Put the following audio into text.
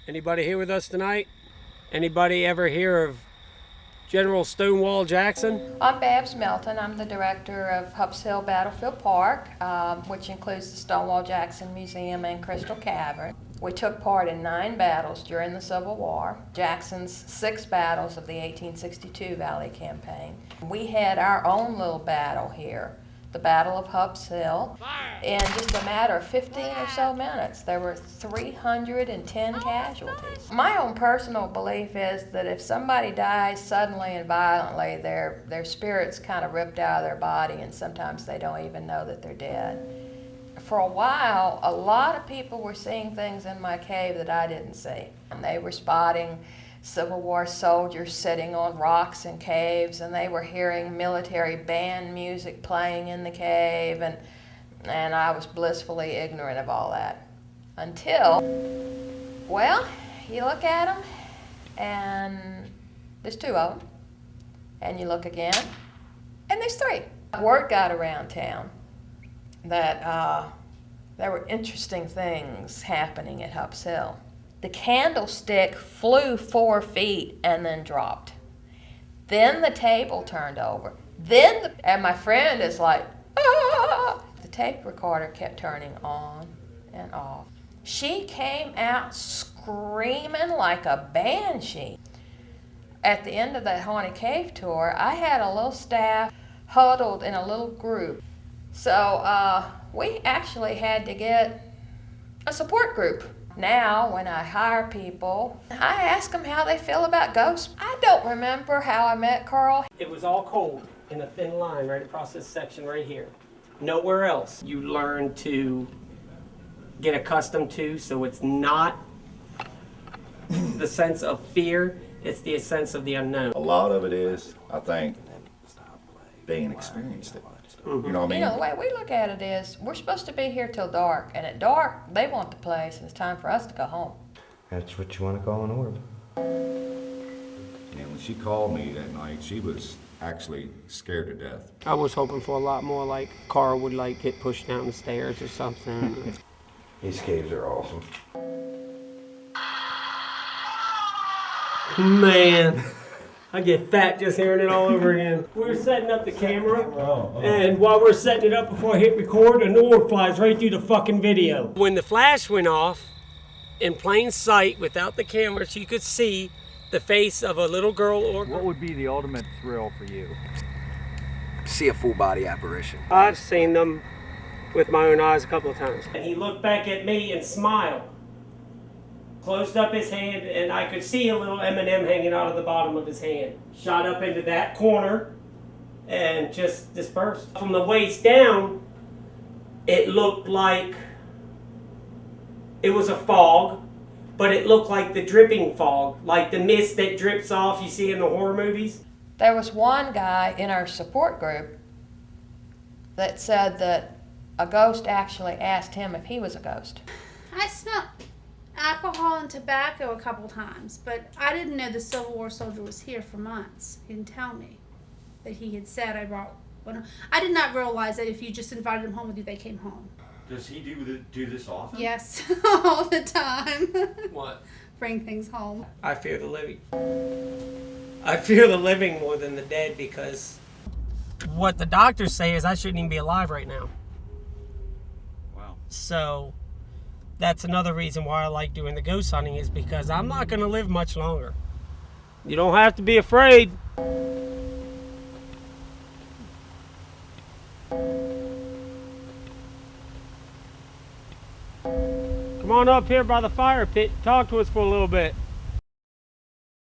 Anybody here with us tonight? Anybody ever hear of General Stonewall Jackson? I'm Babs Melton. I'm the director of Hubbs Hill Battlefield Park, which includes the Stonewall Jackson Museum and Crystal Cavern. We took part in 9 battles during the Civil War, Jackson's 6 battles of the 1862 Valley Campaign. We had our own little battle here, the Battle of Hubbs Hill. In just a matter of 15 or so minutes, there were 310 casualties. My own personal belief is that if somebody dies suddenly and violently, their spirit's kind of ripped out of their body, and sometimes they don't even know that they're dead. For a while, a lot of people were seeing things in my cave that I didn't see. And they were spotting Civil War soldiers sitting on rocks in caves, and they were hearing military band music playing in the cave, and I was blissfully ignorant of all that. Until, well, you look at them, and there's 2 of them. And you look again, and there's 3. Word got around town that there were interesting things happening at Hubbs Hill. The candlestick flew 4 feet and then dropped. Then the table turned over. And my friend is like, ah! The tape recorder kept turning on and off. She came out screaming like a banshee. At the end of that haunted cave tour, I had a little staff huddled in a little group. So we actually had to get a support group. Now, when I hire people, I ask them how they feel about ghosts. I don't remember how I met Carl. It was all cold in a thin line right across this section right here. Nowhere else. You learn to get accustomed to, so it's not the sense of fear, it's the sense of the unknown. A lot of it is, I think, being experienced it. You know what I mean? You know, the way we look at it is, we're supposed to be here till dark, and at dark, they want the place, and it's time for us to go home. That's what you want to call an orb. And when she called me that night, she was actually scared to death. I was hoping for a lot more, like Carl would like get pushed down the stairs or something. These caves are awesome. Man, I get fat just hearing it all over again. We were setting up the camera, and while we're setting it up before I hit record, an orb flies right through the fucking video. When the flash went off, in plain sight, without the camera, you could see the face of a little girl orb. What would be the ultimate thrill for you? See a full body apparition. I've seen them with my own eyes a couple of times. And he looked back at me and smiled. Closed up his hand, and I could see a little M&M hanging out of the bottom of his hand. Shot up into that corner and just dispersed. From the waist down, it looked like it was a fog, but it looked like the dripping fog, like the mist that drips off you see in the horror movies. There was one guy in our support group that said that a ghost actually asked him if he was a ghost. I smelled alcohol and tobacco a couple times, but I didn't know the Civil War soldier was here for months. He didn't tell me that he had said I brought one. I did not realize that if you just invited them home with you, they came home. Does he do this often? Yes, all the time. What? Bring things home. I fear the living. I fear the living more than the dead, because what the doctors say is I shouldn't even be alive right now. Wow. So that's another reason why I like doing the ghost hunting, is because I'm not going to live much longer. You don't have to be afraid. Come on up here by the fire pit. Talk to us for a little bit.